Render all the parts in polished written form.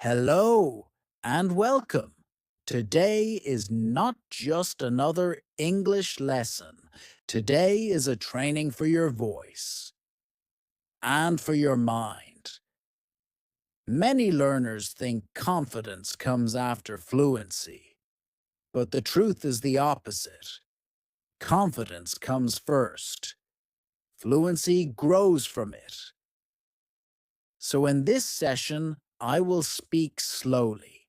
Hello and welcome. Today is not just another English lesson. Today is a training for your voice and for your mind. Many learners think confidence comes after fluency, but the truth is the opposite. Confidence comes first. Fluency grows from it. So in this session, I will speak slowly.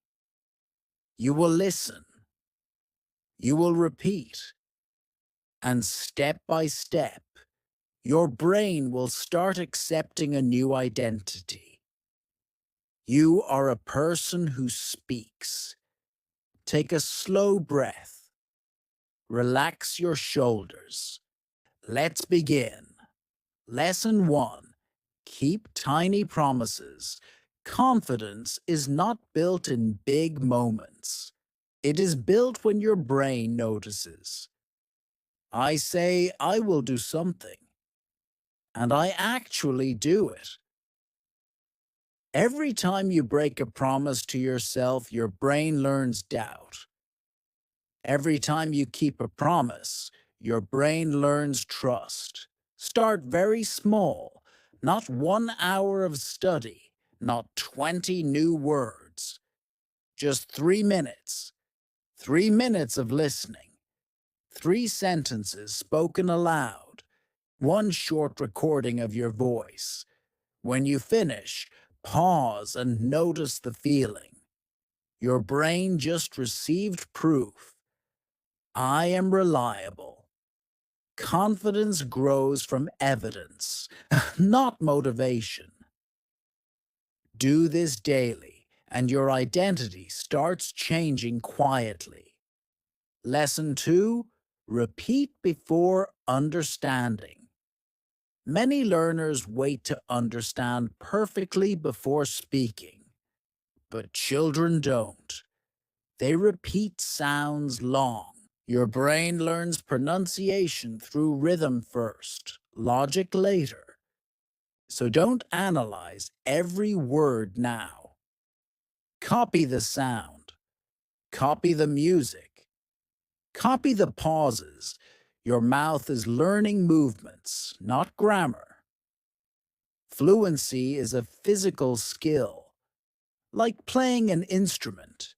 You will listen. You will repeat. And step by step, your brain will start accepting a new identity. You are a person who speaks. Take a slow breath. Relax your shoulders. Let's begin. Lesson 1. Keep tiny promises. Confidence is not built in big moments. It is built when your brain notices. I say I will do something, and I actually do it. Every time you break a promise to yourself, your brain learns doubt. Every time you keep a promise, your brain learns trust. Start very small, not 1 hour of study, not 20 new words, just 3 minutes. 3 minutes of listening, 3 sentences spoken aloud, one short recording of your voice. When you finish, pause and notice the feeling. Your brain just received proof. I am reliable. Confidence grows from evidence, not motivation. Do this daily, and your identity starts changing quietly. Lesson 2. Repeat before understanding. Many learners wait to understand perfectly before speaking, but children don't. They repeat sounds long. Your brain learns pronunciation through rhythm first, logic later. So don't analyze every word now. Copy the sound. Copy the music. Copy the pauses. Your mouth is learning movements, not grammar. Fluency is a physical skill, like playing an instrument.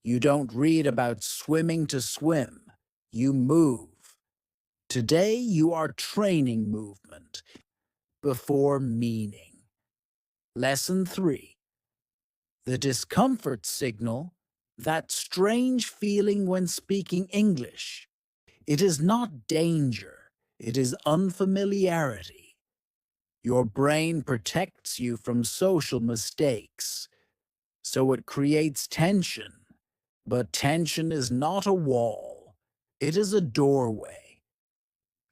You don't read about swimming to swim. You move. Today you are training movement before meaning. Lesson 3. The discomfort signal, that strange feeling when speaking English. It is not danger, it is unfamiliarity. Your brain protects you from social mistakes, so it creates tension. But tension is not a wall, it is a doorway.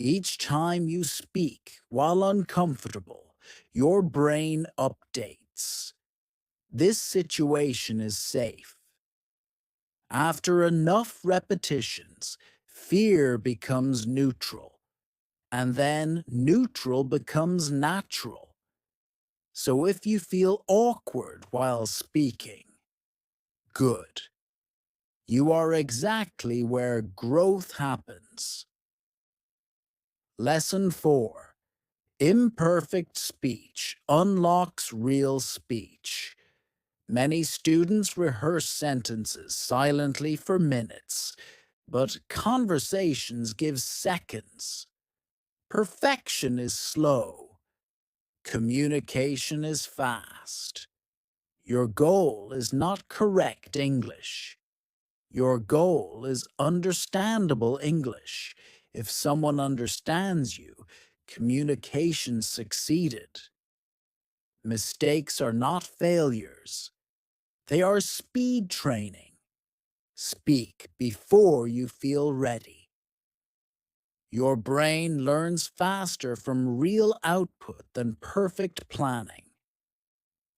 Each time you speak while uncomfortable, your brain updates. This situation is safe. After enough repetitions, fear becomes neutral, and then neutral becomes natural. So if you feel awkward while speaking, good. You are exactly where growth happens. Lesson 4. Imperfect speech unlocks real speech. Many students rehearse sentences silently for minutes, but conversations give seconds. Perfection is slow. Communication is fast. Your goal is not correct English. Your goal is understandable English. If someone understands you, communication succeeded. Mistakes are not failures. They are speed training. Speak before you feel ready. Your brain learns faster from real output than perfect planning.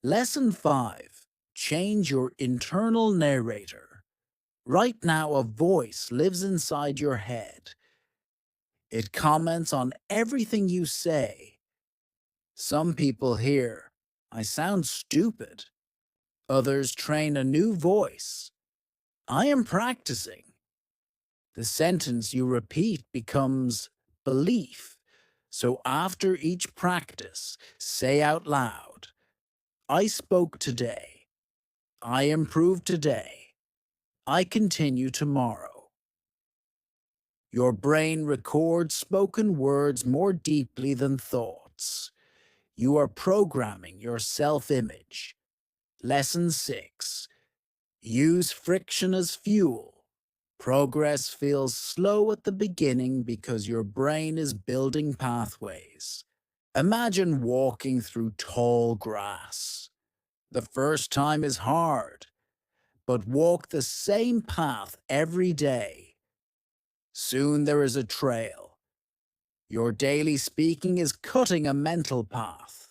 Lesson 5. Change your internal narrator. Right now, a voice lives inside your head. It comments on everything you say. Some people hear, I sound stupid. Others train a new voice. I am practicing. The sentence you repeat becomes belief. So after each practice, say out loud, I spoke today. I improved today. I continue tomorrow. Your brain records spoken words more deeply than thoughts. You are programming your self-image. Lesson 6. Use friction as fuel. Progress feels slow at the beginning because your brain is building pathways. Imagine walking through tall grass. The first time is hard, but walk the same path every day. Soon there is a trail. Your daily speaking is cutting a mental path.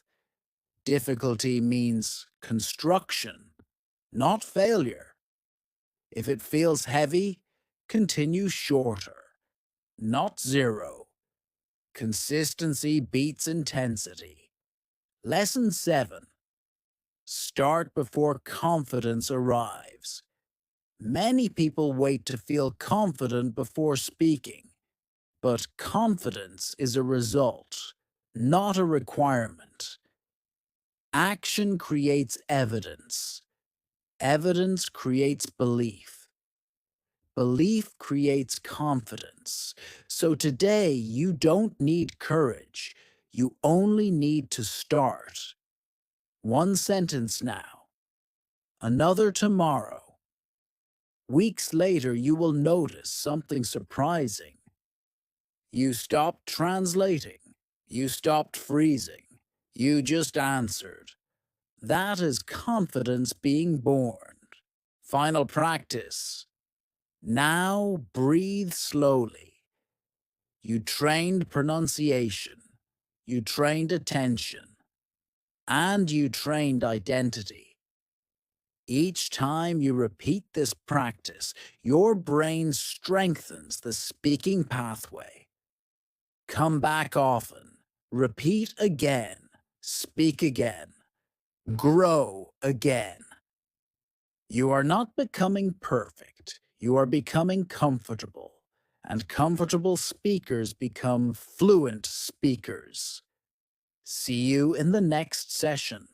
Difficulty means construction, not failure. If it feels heavy, continue shorter, not zero. Consistency beats intensity. Lesson 7. Start before confidence arrives. Many people wait to feel confident before speaking, but confidence is a result, not a requirement. Action creates evidence. Evidence creates belief. Belief creates confidence. So today, you don't need courage. You only need to start. One sentence now, another tomorrow. Weeks later, you will notice something surprising. You stopped translating. You stopped freezing. You just answered. That is confidence being born. Final practice. Now breathe slowly. You trained pronunciation. You trained attention. And you trained identity. Each time you repeat this practice, your brain strengthens the speaking pathway. Come back often. Repeat again. Speak again. Grow again. You are not becoming perfect. You are becoming comfortable. And comfortable speakers become fluent speakers. See you in the next session.